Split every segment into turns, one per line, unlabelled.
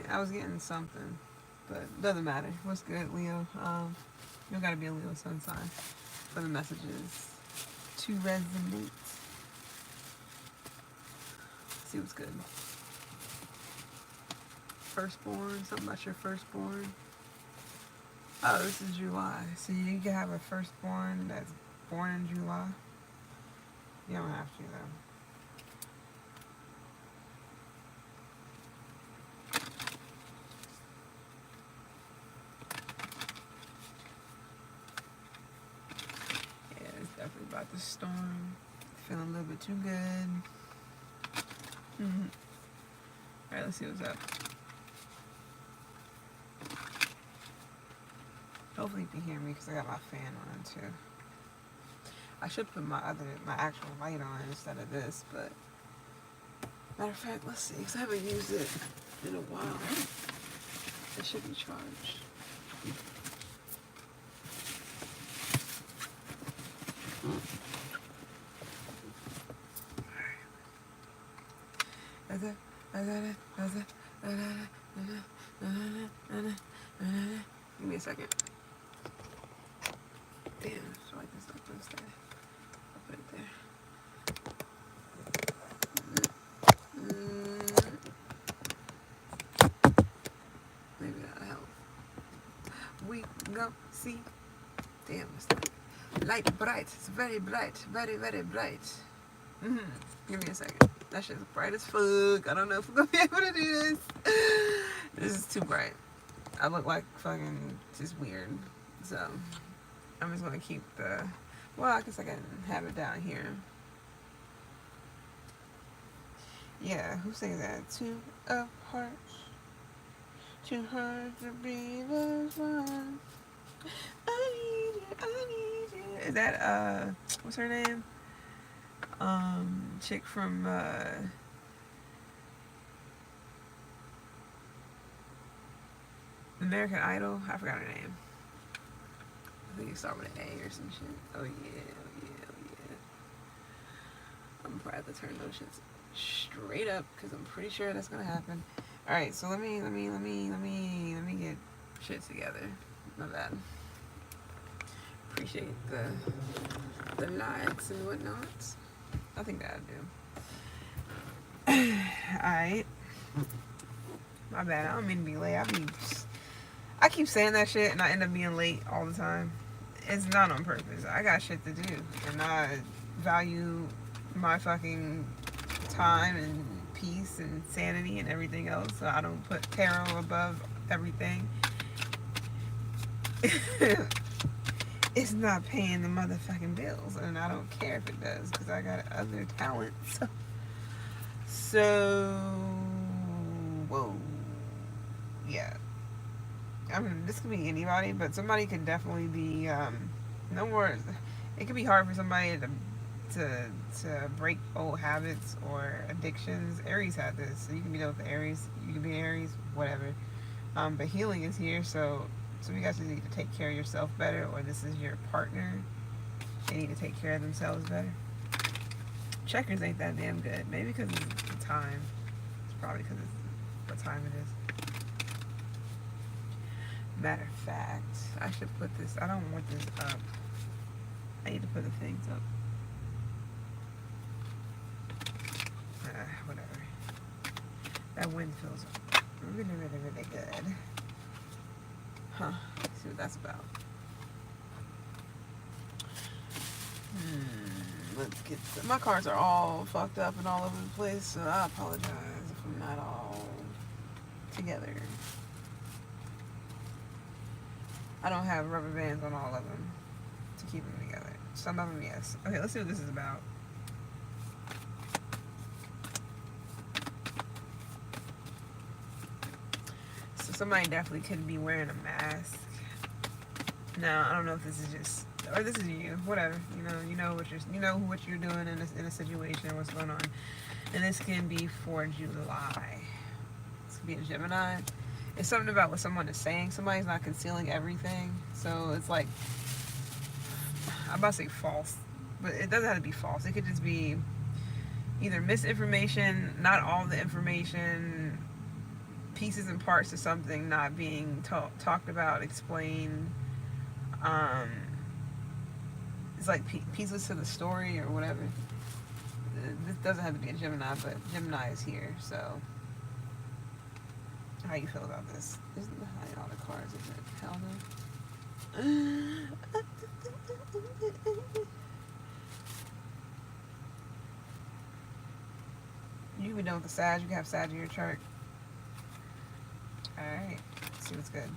I was getting something, but doesn't matter. What's good, Leo? You don't gotta be a Leo sun sign for the messages to resonate. Let's see what's good. Firstborn, something about your firstborn. Oh, this is July. So you can have a firstborn that's born in July. You don't have to though. Yeah, it's definitely about the storm. Feeling a little bit too good. Alright, let's see what's up. Hopefully you can hear me because I got my fan on too. I should put my actual light on instead of this, but matter of fact, let's see, because I haven't used it in a while. It should be charged. Give me a second. Damn, I feel like this not gonna stay. I'll put it there. Maybe that'll help. We go see. Damn, it's light bright. It's very bright. Very, very bright. Give me a second. That shit's bright as fuck. I don't know if we're gonna be able to do this. This is too bright. I look like fucking just weird. So I'm just gonna keep the, well, I guess I can have it down here. Yeah, who sings that? Two of hearts. Two hearts to breathe as one. I need you, I need you. Is that what's her name? Chick from American Idol. I forgot her name. I think it started with an A or some shit. Oh yeah, oh yeah, oh yeah. I'm probably have to turn those shits straight up because I'm pretty sure that's gonna happen. All right, so let me get shit together. My bad. Appreciate the likes and whatnot. I think that'll do. Alright. My bad. I don't mean to be late. I keep saying that shit and I end up being late all the time. It's not on purpose. I got shit to do. And I value my fucking time and peace and sanity and everything else. So I don't put tarot above everything. It's not paying the motherfucking bills, and I don't care if it does because I got other talents. So, whoa, yeah. I mean, this could be anybody, but somebody could definitely be no more. It could be hard for somebody to break old habits or addictions. Aries had this, so you can be done with the Aries. You can be Aries, whatever. But healing is here, so. Some of you guys need to take care of yourself better, or this is your partner. They need to take care of themselves better. Checkers ain't that damn good. Maybe because it's the time. It's probably because it's what time it is. Matter of fact, I should put this. I don't want this up. I need to put the things up. Whatever. That wind feels really, really, really good. Huh. Let's see what that's about. Let's get my cards are all fucked up and all over the place, so I apologize if I'm not all together. I don't have rubber bands on all of them to keep them together. Some of them, yes. Okay, let's see what this is about. So somebody definitely could be wearing a mask. Now, I don't know if this is just, or this is you, whatever. You know what you're doing in a situation, what's going on. And this can be for July. This could be a Gemini. It's something about what someone is saying. Somebody's not concealing everything. So it's like, I'm about to say false, but it doesn't have to be false. It could just be either misinformation, not all the information, pieces and parts to something not being talked about, explained. Um, it's like pieces to the story or whatever. This doesn't have to be a Gemini, but Gemini is here. So, how you feel about this? Isn't behind all the cards? Is it? Hell no. You can be done with the Sag. You can have Sag in your chart. All right. Let's see what's good.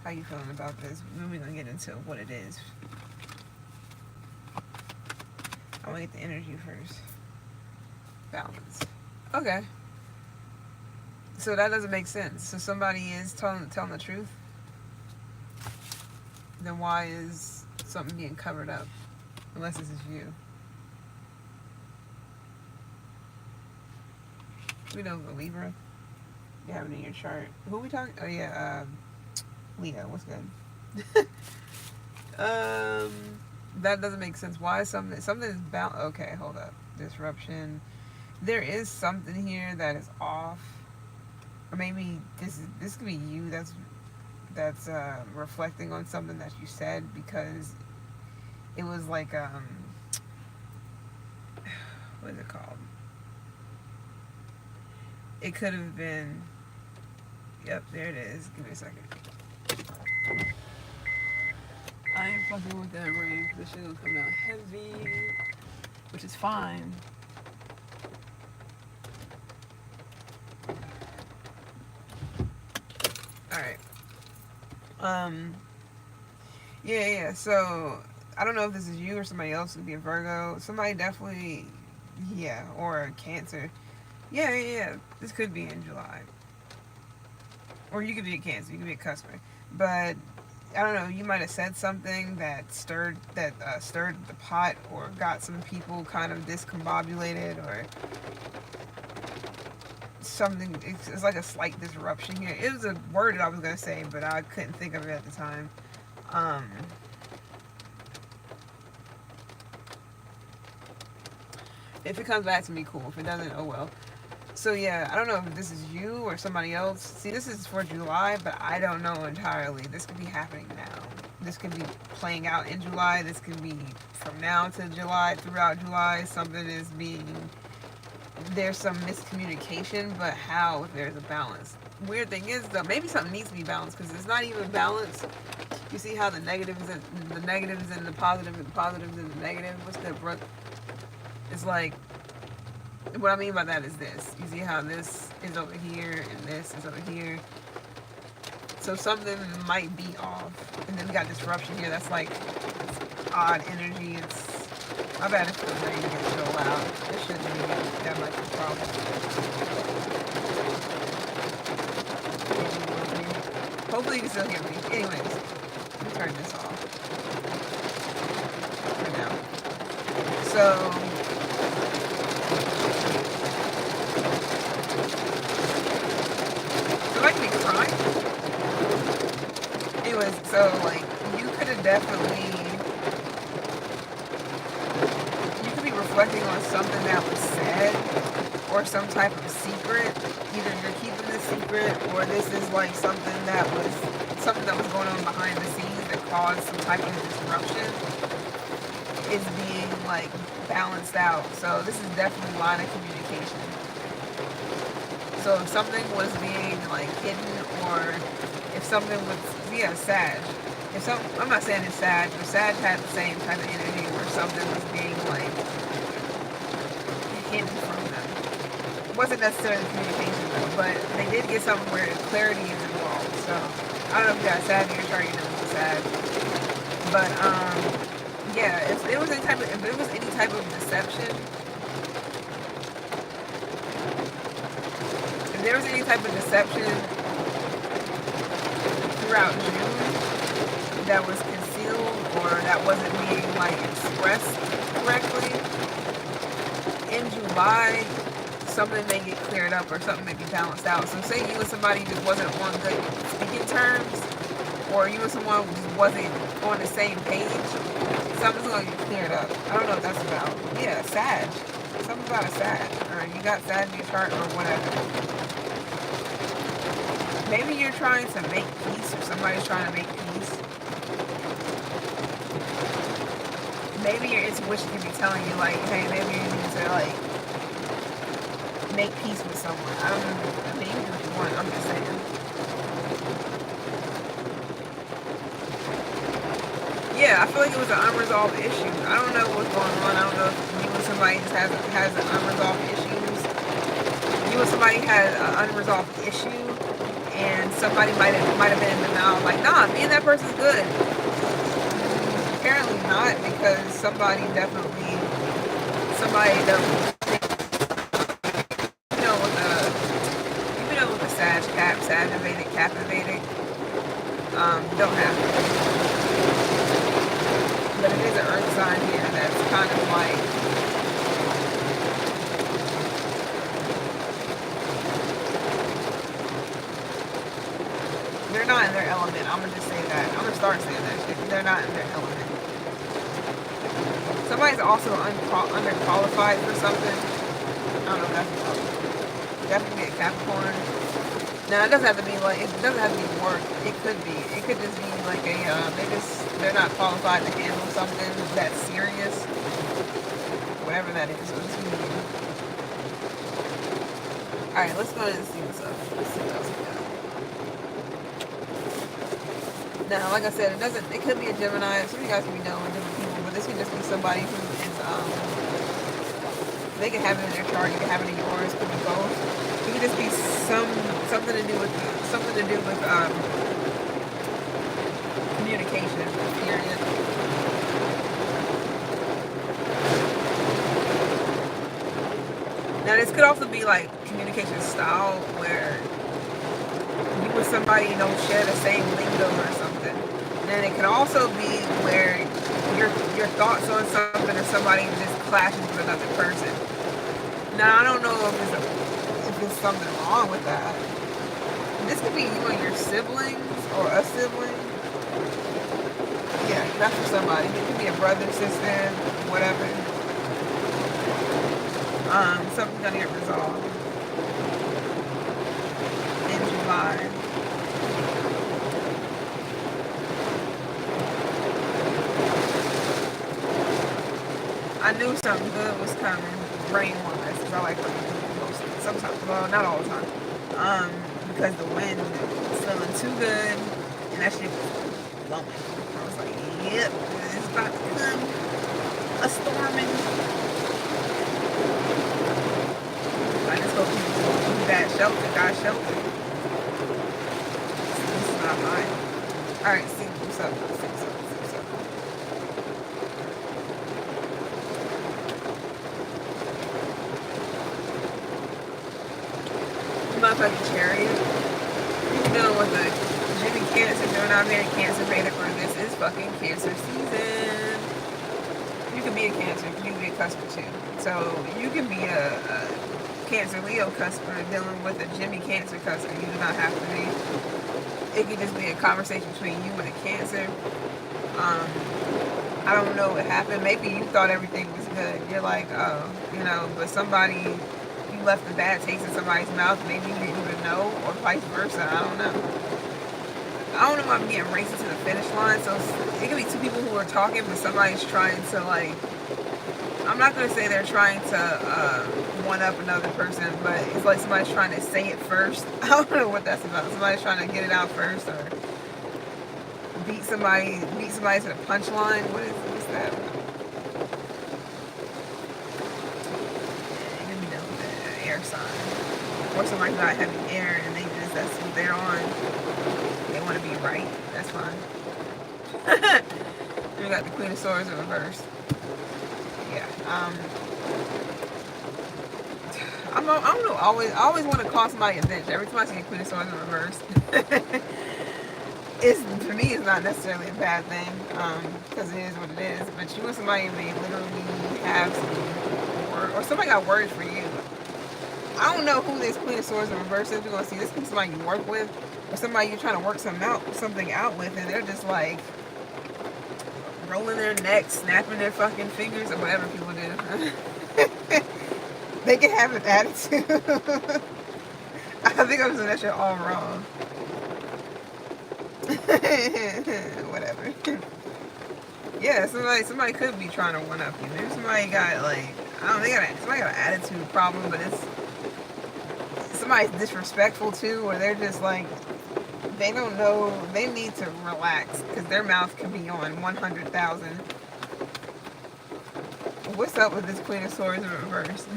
How you feeling about this? We're gonna get into what it is. I want to get the energy first. Balance. Okay. So that doesn't make sense. So somebody is telling the truth. Then why is something being covered up? Unless this is you. We know the Libra. You have it in your chart. Who are we talking? Oh yeah, Leo. What's good? That doesn't make sense. Why is something is bound? Okay, hold up. Disruption. There is something here that is off, or maybe this could be you. That's reflecting on something that you said, because it was like what is it called? It could have been. Yep, there it is. Give me a second. I ain't fucking with that rain because this shit gonna come out heavy, which is fine. Alright. Yeah. So, I don't know if this is you or somebody else. It could be a Virgo. Somebody definitely, yeah, or a Cancer. Yeah. This could be in July. Or you could be a Cancer. You could be a customer. But I don't know. You might have said something that stirred the pot, or got some people kind of discombobulated, or something. It's like a slight disruption here. It was a word that I was gonna say, but I couldn't think of it at the time. If it comes back to me, cool. If it doesn't, oh well. So yeah, I don't know if this is you or somebody else. See, this is for July, but I don't know entirely. This could be happening now. This could be playing out in July. This could be from now to July, throughout July. Something is being... There's some miscommunication, but how if there's a balance? Weird thing is, though, maybe something needs to be balanced, because it's not even balanced. You see how the negative is in the positive, and the positive is in the negative? What's good, Brooke? It's like... What I mean by that is this. You see how this is over here and this is over here. So something might be off. And then we got disruption here. That's like odd energy. It's my bad if the rain gets so loud. It shouldn't be that much of a problem. Hopefully you can still hear me. Anyways, let me turn this off for now. So I can be crying. Anyways, so like you could have definitely, you could be reflecting on something that was said, or some type of secret. Either you're keeping the secret, or this is like something that was going on behind the scenes that caused some type of disruption is being like balanced out. So this is definitely line of communication. So if something was being like hidden, or if something was, yeah, Sag. I'm not saying it's Sag, but Sag had the same type of energy where something was being like hidden from them. It wasn't necessarily communication though, but they did get something where clarity is involved. So I don't know if you got Sag in your chart, you know it's Sag. But yeah, if there was any type of deception. If there was any type of deception throughout June that was concealed, or that wasn't being like expressed correctly, in July something may get cleared up, or something may be balanced out. So say you and somebody just wasn't on good speaking terms, or you and someone just wasn't on the same page, something's gonna get cleared up. I don't know what that's about. Yeah, Sag. Something about a Sag, or you got Sag in your chart, or whatever. Maybe you're trying to make peace, or somebody's trying to make peace. Maybe your intuition can be telling you, like, hey, maybe you need to, like, make peace with someone. I don't know. I mean, you can do what you want. I'm just saying. Yeah, I feel like it was an unresolved issue. I don't know what's going on. I don't know if you and somebody just has an unresolved issues. You and somebody had an unresolved issue, and somebody might have been in denial, like, nah, me and that person's good. Apparently not, because somebody definitely don't. With the Sag Cap, Captivated, don't have it. But it is an earth sign here that's kind of like, they're not in their element. I'm gonna just say that. I'm gonna start saying that shit. They're not in their element. Somebody's also underqualified for something. I don't know if that's definitely a Capricorn. Now it doesn't have to be like, it doesn't have to be work. It could be. It could just be like they're not qualified to handle something that's serious. Whatever that is. So just be. Alright, let's go ahead and see what's up. Let's see what else we got. Now, like I said, it could be a Gemini. Some of you guys can be knowing different people, but this could just be somebody who is they can have it in their chart, you can have it in yours, could be both. It could just be something to do with communication, period. Now this could also be like communication style, where you with somebody don't share the same lingo or something. And then it can also be where your thoughts on something or somebody just clashes with another person. Now I don't know if there's something wrong with that. This could be you and your siblings or a sibling. Yeah, that's for somebody. It could be a brother, sister, whatever. Something's gonna get resolved in July. I knew something good was coming, rain-wise, because I like rain mostly. Sometimes, well, not all the time. Because the wind was feeling too good, and that shit was blowing. I was like, yep, it's about to come. A storming. I just hope people got shelter. This is not mine. Alright, see what's up. Motherfucking Chariot. You dealing with a Jimmy Cancer doing out here, Cancer Vedic, or this is fucking Cancer season. You can be a Cancer, you can be a cusper too. So you can be a Cancer Leo cusper dealing with a Jimmy Cancer cusper. You do not have to be. It could just be a conversation between you and a Cancer. I don't know what happened. Maybe you thought everything was good. You're like, oh, but somebody, you left a bad taste in somebody's mouth. Maybe you didn't even know, or vice versa. I don't know. I don't know if I'm getting racing to the finish line. So it could be two people who are talking, but somebody's trying to, like, I'm not going to say they're trying to one-up another person, but it's like somebody's trying to say it first. I don't know what that's about. Somebody's trying to get it out first, or beat somebody to the punchline. What's that? Yeah, you know, the air sign. Or somebody's not having air, and that's what they're on. They want to be right. That's fine. We got the Queen of Swords in reverse. Yeah. I don't know. I always want to call somebody a bitch. Every time I see a Queen of Swords in reverse, for me, it's not necessarily a bad thing, because it is what it is. But you and somebody may literally have some word, or somebody got words for you. I don't know who this Queen of Swords in reverse is. We're gonna see. This could be somebody you work with, or somebody you're trying to work something out with, and they're just like rolling their necks, snapping their fucking fingers, or whatever people do. They can have an attitude. I I think I'm saying that shit all wrong. Whatever. Yeah, somebody could be trying to one up you. Maybe somebody got like, I don't know, somebody got an attitude problem, but it's somebody's disrespectful too, or they're just like, they don't know, they need to relax because their mouth could be on 100,000. What's up with this Queen of Swords in reverse?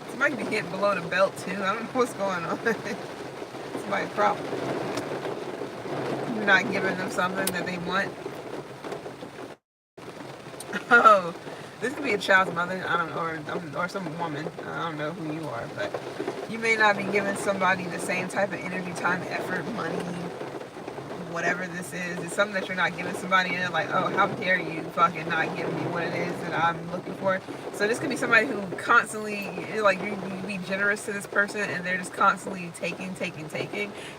Somebody could be hitting below the belt too. I don't know what's going on. Somebody's problem. You're not giving them something that they want. Oh, this could be a child's mother. I don't know, or some woman. I don't know who you are, but you may not be giving somebody the same type of energy, time, effort, money, whatever this is. It's something that you're not giving somebody, and they're like, oh, how dare you fucking not give me what it is that I'm looking for. So this could be somebody who constantly, like, you be generous to this person, and they're just constantly taking.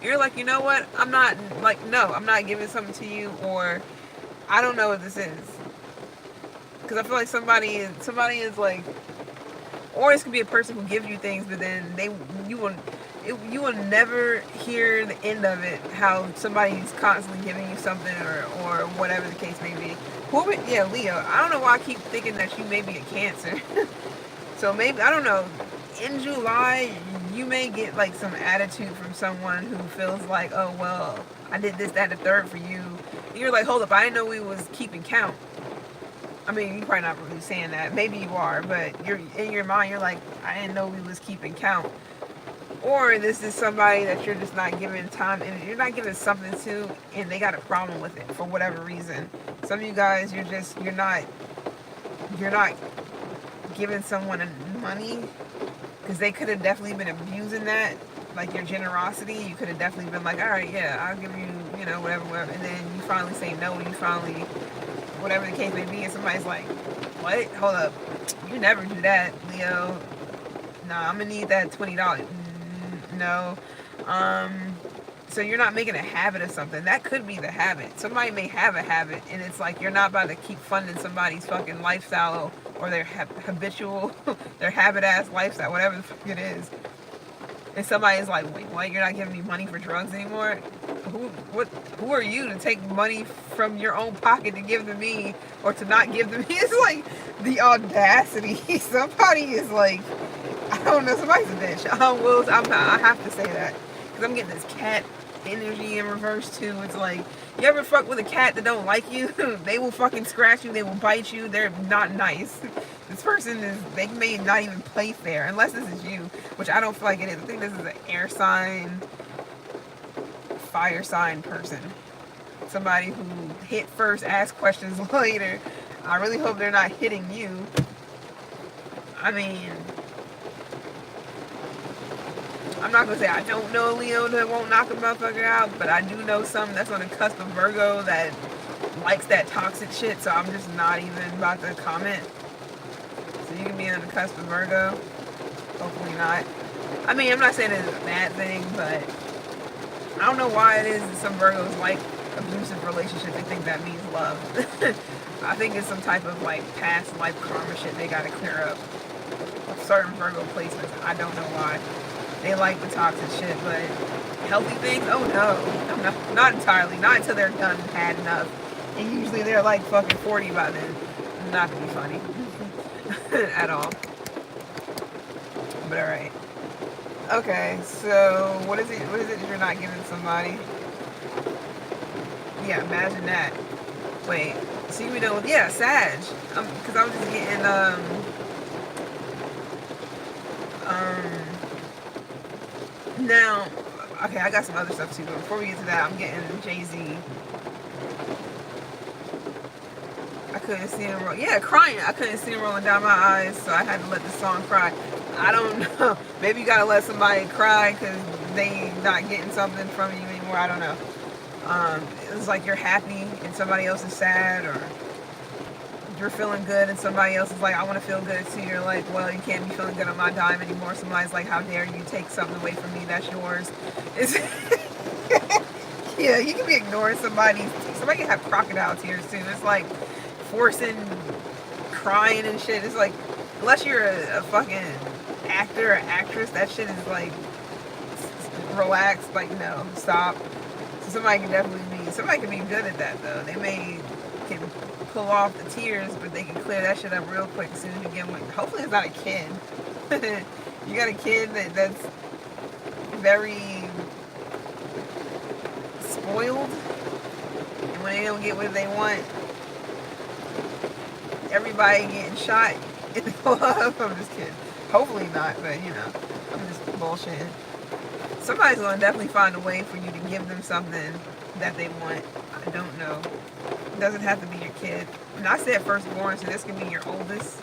You're like, you know what? I'm not, like, no, I'm not giving something to you, or I don't know what this is. Because I feel like somebody is like, or this could be a person who gives you things, but then you will never hear the end of it. How somebody's constantly giving you something, or whatever the case may be. Yeah, Leo. I don't know why I keep thinking that you may be a Cancer. So maybe, I don't know. In July, you may get like some attitude from someone who feels like, oh well, I did this, that, and the third for you. And you're like, hold up, I didn't know we was keeping count. I mean, you're probably not really saying that. Maybe you are, but you're in your mind, you're like, I didn't know we was keeping count. Or this is somebody that you're just not giving time, and you're not giving something to, and they got a problem with it for whatever reason. Some of you guys, you're not giving someone money because they could have definitely been abusing that, like your generosity. You could have definitely been like, all right, yeah, I'll give you, whatever, and then you finally say no, and you finally, whatever the case may be, and somebody's like, what? Hold up, you never do that, Leo. Nah, I'm gonna need that $20. No. So you're not making a habit of something. That could be the habit. Somebody may have a habit, and it's like you're not about to keep funding somebody's fucking lifestyle or their habitual, their habit-ass lifestyle, whatever the fuck it is. And somebody's like, wait, what? You're not giving me money for drugs anymore? Who are you to take money from your own pocket to give to me or to not give to me? It's like the audacity. Somebody is like, I don't know, somebody's a bitch. I have to say that. Because I'm getting this cat energy in reverse too. It's like, you ever fuck with a cat that don't like you? They will fucking scratch you, they will bite you, they're not nice. This person they may not even play fair, unless this is you, which I don't feel like it is. I think this is an air sign, fire sign person. Somebody who hit first, ask questions later. I really hope they're not hitting you. I mean, I'm not going to say I don't know Leo that won't knock a motherfucker out, but I do know some that's on the cusp of Virgo that likes that toxic shit, so I'm just not even about to comment. So you can be on the cusp of Virgo. Hopefully not. I mean, I'm not saying it's a bad thing, but I don't know why it is that some Virgos like abusive relationships. They think that means love. I think it's some type of like past life karma shit they got to clear up. Certain Virgo placements, I don't know why. They like the toxic shit, but healthy things? Oh no. Not entirely. Not until they're done and had enough. And usually they're like fucking 40 by then. Not to be funny. At all. But alright. Okay, so what is it that you're not giving somebody? Yeah, imagine that. Wait, so you know, yeah, Sag. Because I was just getting, now, okay, I got some other stuff too, but before we get to that, I'm getting Jay-Z. I couldn't see him crying. I couldn't see him rolling down my eyes, so I had to let the song cry. I don't know. Maybe you gotta let somebody cry because they not getting something from you anymore. I don't know. It's like you're happy and somebody else is sad, or you're feeling good and somebody else is like, I want to feel good too. You're like, well, you can't be feeling good on my dime anymore. Somebody's like, how dare you take something away from me that's yours. It's yeah, you can be ignoring somebody can have crocodile tears too. It's like forcing crying and shit. It's like, unless you're a fucking actor or actress, that shit is like, relax, like, no, stop. So somebody can be good at that though. Can pull off the tears, but they can clear that shit up real quick as soon as you get one. Hopefully it's not a kid. You got a kid that's very spoiled, and when they don't get what they want, everybody getting shot in the club. I'm just kidding. Hopefully not, but I'm just bullshitting. Somebody's gonna definitely find a way for you to give them something that they want. I don't know. It doesn't have to be your kid. And I said firstborn, so this can be your oldest.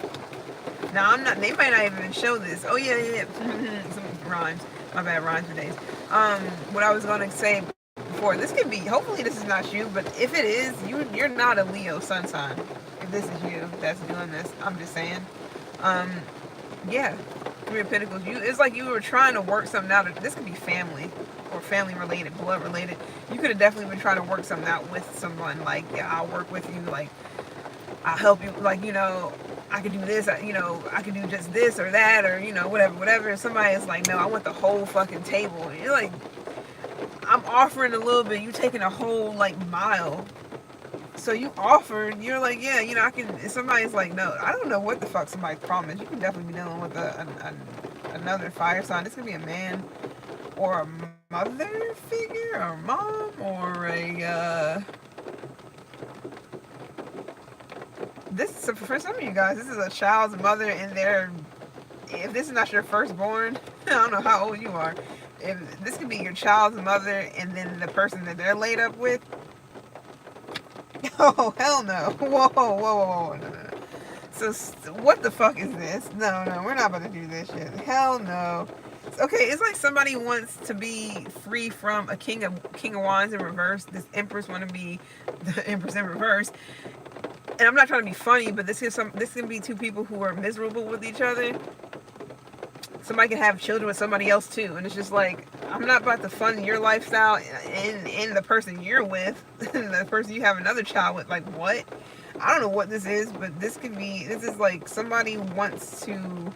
Now I'm not. They might not even show this. Oh yeah. Some rhymes. My bad, rhymes for days. What I was gonna say before, this could be. Hopefully this is not you, but if it is, you're not a Leo sun sign. If this is you that's doing this, I'm just saying. Yeah. Three of Pentacles. It's like you were trying to work something out. This could be family or family related, blood related. You could have definitely been trying to work something out with someone. Like, yeah, I'll work with you. Like, I'll help you. Like, I could do this. I could do just this or that or whatever. And somebody is like, no, I want the whole fucking table. And you're like, I'm offering a little bit. You taking a whole like mile. So you offered, you're like, yeah, I can. Somebody's like, no, I don't know what the fuck somebody's problem is. You can definitely be dealing with another fire sign. This could be a man or a mother figure or a mom or this for some of you guys, this is a child's mother and if this is not your firstborn, I don't know how old you are. If this could be your child's mother and then the person that they're laid up with. Oh, hell no. Whoa. No. So, what the fuck is this? No, we're not about to do this shit. Hell no. Okay, it's like somebody wants to be free from a King of Wands in reverse. This Empress want to be the Empress in reverse. And I'm not trying to be funny, but this can be two people who are miserable with each other. Somebody can have children with somebody else too, and it's just like, I'm not about to fund your lifestyle in the person you're with, the person you have another child with. Like, what? I don't know what this is, but this is like somebody want to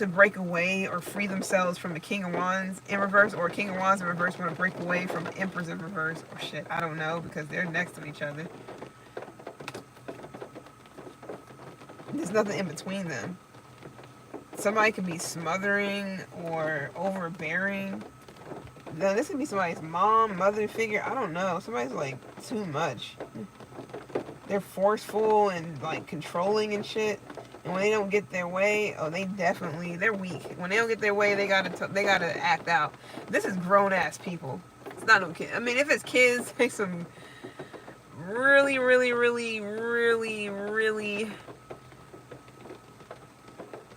break away or free themselves from the King of Wands in reverse, or King of Wands in reverse want to break away from the Empress in reverse, or shit, I don't know, because they're next to each other. There's nothing in between them. Somebody could be smothering or overbearing. Now, this could be somebody's mom, mother figure. I don't know. Somebody's like too much. They're forceful and like controlling and shit. And when they don't get their way, they're weak. When they don't get their way, they gotta act out. This is grown ass people. It's not no kid. I mean, if it's kids, take some really, really, really, really, really.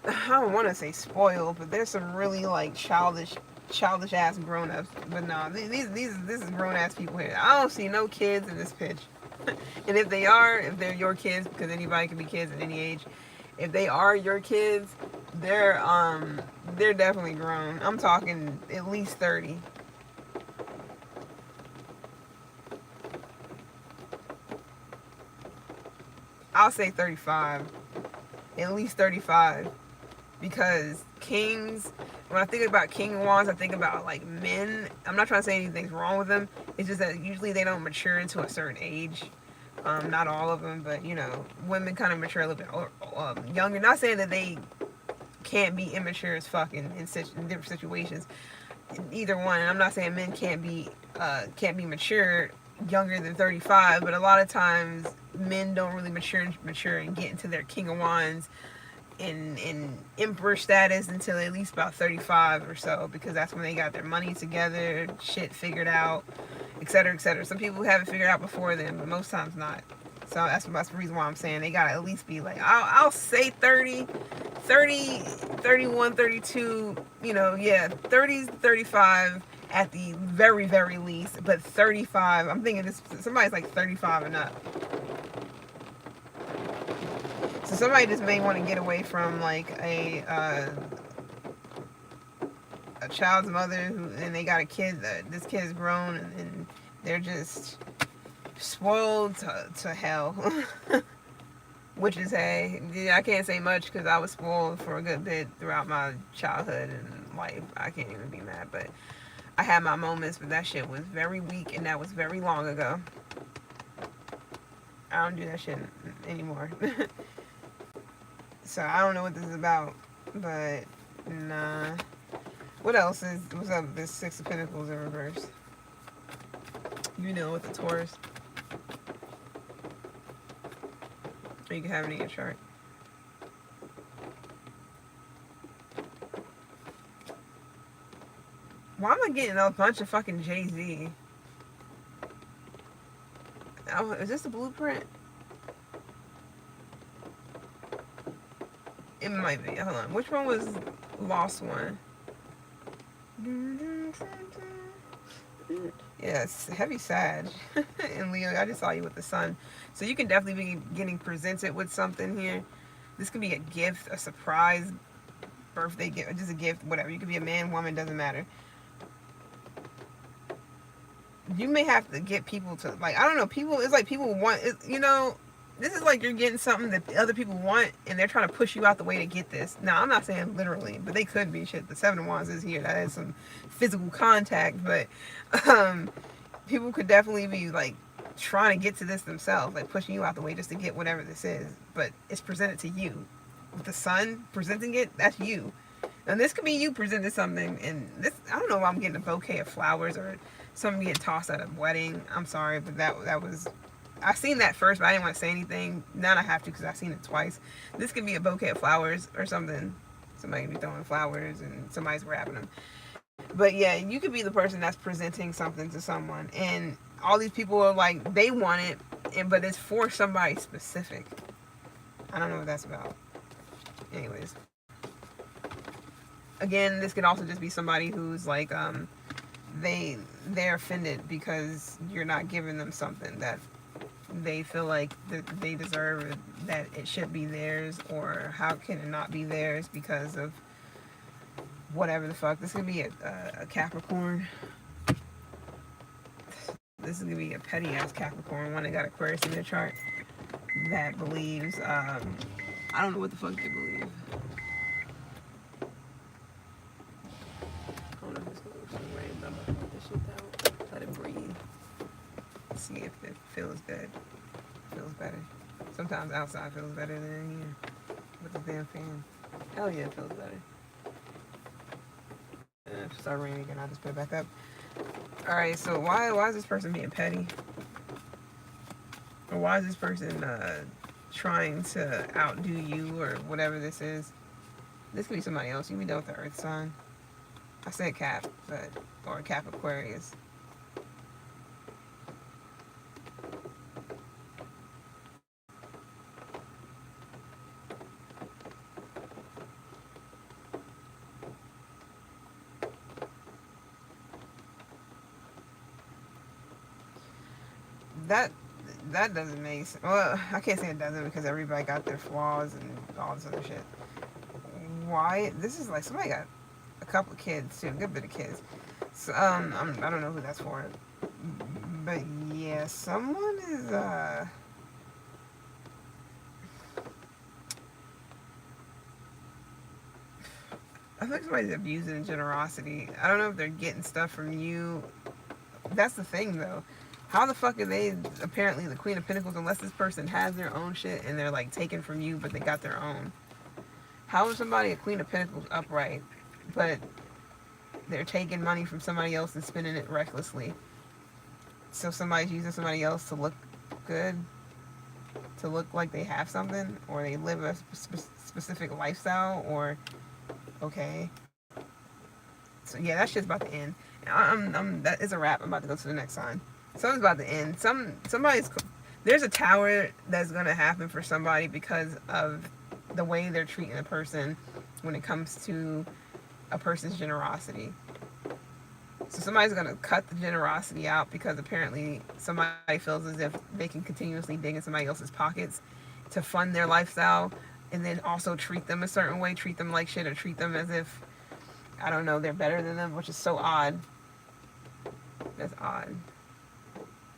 I don't want to say spoiled, but there's some really like childish ass grown ups. But no, this is grown ass people here. I don't see no kids in this pitch. And if they're your kids, because anybody can be kids at any age. If they are your kids, they're definitely grown. I'm talking at least 30. I'll say 35. At least 35. Because kings, when I think about King of Wands, I think about like men. I'm not trying to say anything's wrong with them. It's just that usually they don't mature into a certain age. Not all of them, but women kind of mature a little bit younger. Not saying that they can't be immature as fuck in different situations. Either one. And I'm not saying men can't be mature younger than 35, but a lot of times men don't really mature and get into their King of Wands in emperor status until at least about 35 or so, because that's when they got their money together, shit figured out, etc., etc. Some people have it figured out before then, but most times not. So that's the reason why I'm saying they gotta at least be like, I'll say 30, 31, 32, 30s, 35 at the very, very least, but 35, I'm thinking somebody's like 35 and up. So somebody just may want to get away from like a child's mother and they got a kid. This kid is grown and they're just spoiled to hell. which is hey. Yeah, I can't say much because I was spoiled for a good bit throughout my childhood and life. I can't even be mad, but I had my moments, but that shit was very weak, and that was very long ago. I don't do that shit anymore. So I don't know what this is about, but nah. What else is what's up? This Six of Pentacles in reverse. You know, with the Taurus, or you can have it in your chart. Why am I getting a bunch of fucking Jay-Z? Oh, is this the blueprint? It might be. Hold on. Which one was Lost One? Yes, heavy Sag. And Leo, I just saw you with the sun. So you can definitely be getting presented with something here. This could be a gift, a surprise birthday gift, just a gift, whatever. You could be a man, woman, doesn't matter. You may have to get people to, like, I don't know, people, it's like people want, this is like you're getting something that the other people want, and they're trying to push you out the way to get this. Now, I'm not saying literally, but they could be. Shit, the Seven of Wands is here. That is some physical contact, but um, people could definitely be like trying to get to this themselves, like pushing you out the way just to get whatever this is. But it's presented to you. With the sun presenting it, that's you. And this could be you presenting something, and this, I don't know why I'm getting a bouquet of flowers or something getting tossed at a wedding. I'm sorry, but that was, I seen that first, but I didn't want to say anything. Now I have to because I've seen it twice. This could be a bouquet of flowers or something. Somebody could be throwing flowers and somebody's grabbing them. But yeah, you could be the person that's presenting something to someone, and all these people are like, they want it, but it's for somebody specific. I don't know what that's about. Anyways, again, this could also just be somebody who's like, they're offended because you're not giving them something that they feel like that they deserve, that it should be theirs, or how can it not be theirs because of whatever the fuck. This could be a Capricorn. This is gonna be a petty ass Capricorn, one that got Aquarius in their chart, that believes, I don't know what the fuck they believe. Hold on, just go some rain. I'm gonna put this shit down. Let it breathe. See if it feels good. Feels better. Sometimes outside feels better than in here with the damn fan. Hell yeah, it feels better. If it starts raining again, I'll just put it back up. Alright, so why is this person being petty? Or why is this person trying to outdo you or whatever this is? This could be somebody else. You can be done with the earth sign. I said Cap, but, or Cap Aquarius. That that doesn't make sense. Well, I can't say it doesn't because everybody got their flaws and all this other shit. Why? This is like somebody got a couple of kids too, a good bit of kids. So, I don't know who that's for, but yeah, someone is I think somebody's abusing generosity. I don't know if they're getting stuff from you. That's the thing though. How the fuck are they apparently the Queen of Pentacles unless this person has their own shit and they're like taken from you but they got their own? How is somebody a Queen of Pentacles upright but they're taking money from somebody else and spending it recklessly? So somebody's using somebody else to look good, to look like they have something, or they live a specific lifestyle, or okay. So yeah, that shit's about to end. That is a wrap. I'm about to go to the next sign. Something's about to end. There's a tower that's gonna happen for somebody because of the way they're treating a person when it comes to a person's generosity. So somebody's gonna cut the generosity out because apparently somebody feels as if they can continuously dig in somebody else's pockets to fund their lifestyle, and then also treat them a certain way, treat them like shit, or treat them as if, I don't know, they're better than them, which is so odd. That's odd.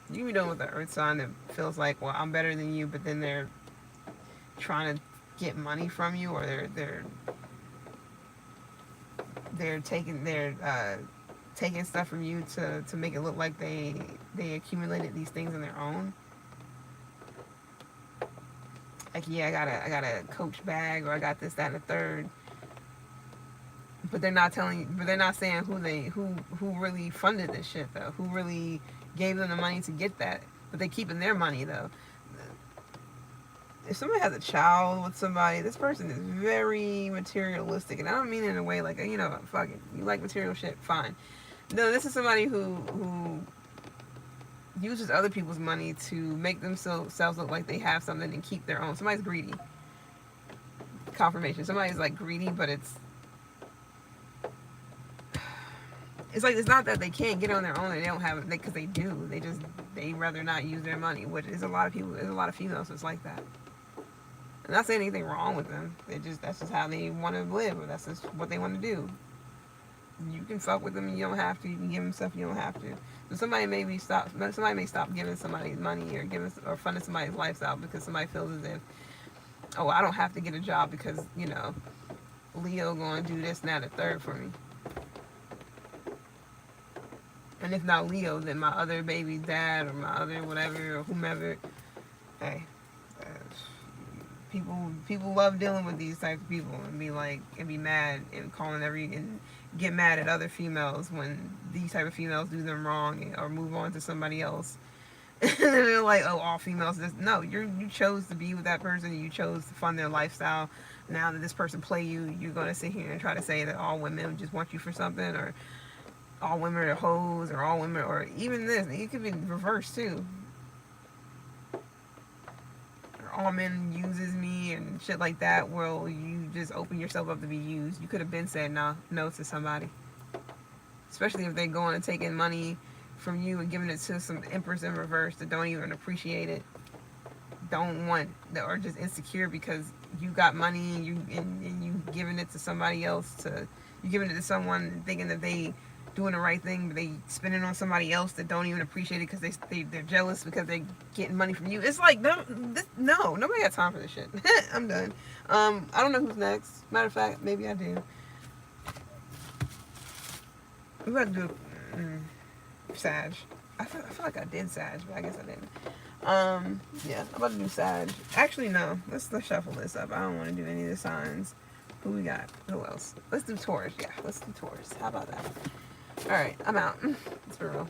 You can be dealing with an earth sign that feels like, well, I'm better than you, but then they're trying to get money from you, or they're taking stuff from you to make it look like they accumulated these things on their own. Like, yeah, I got a Coach bag, or I got this, that, and the third. But they're not saying who really funded this shit though. Who really gave them the money to get that? But they keeping their money though. If somebody has a child with somebody, this person is very materialistic, and I don't mean it in a way like, fuck it, you like material shit, fine. No, this is somebody who uses other people's money to make themselves look like they have something and keep their own. Somebody's greedy. Confirmation. Somebody's like greedy, but it's like, it's not that they can't get on their own and they don't have it, because they do. They rather not use their money, which is a lot of people. There's a lot of females that's like that. I'm not saying anything wrong with them. That's just how they want to live, or that's just what they want to do. You can fuck with them, and you don't have to. You can give them stuff, you don't have to. So somebody may stop giving somebody money, or funding somebody's lifestyle, because somebody feels as if, oh, I don't have to get a job because Leo going to do this and that and the third for me. And if not Leo, then my other baby's dad, or my other whatever, or whomever. Hey, people love dealing with these types of people, and be mad and and get mad at other females when these type of females do them wrong, or move on to somebody else. And they're like, oh, all females. No, you chose to be with that person. You chose to fund their lifestyle. Now that this person play you, you're gonna sit here and try to say that all women just want you for something, or all women are hoes, or all women, or even this. It could be reversed too. Or all men uses me and shit like that. Well, you just open yourself up to be used. You could have been said no to somebody. Especially if they're going and taking money from you and giving it to some empress in reverse that don't even appreciate it, don't want, or just insecure because you got money, and you giving it to somebody else, you giving it to someone thinking that they doing the right thing, but they spending on somebody else that don't even appreciate it because they're jealous because they getting money from you. It's like, no, nobody got time for this shit. I'm done. I don't know who's next. Matter of fact, maybe I do. We about to do Sag. I feel like I did Sag, but I guess I didn't. Yeah, I'm about to do Sag. Actually, no. Let's shuffle this up. I don't want to do any of the signs. Who we got? Who else? Let's do Taurus. Yeah, let's do Taurus. How about that? Alright, I'm out. Let's be real.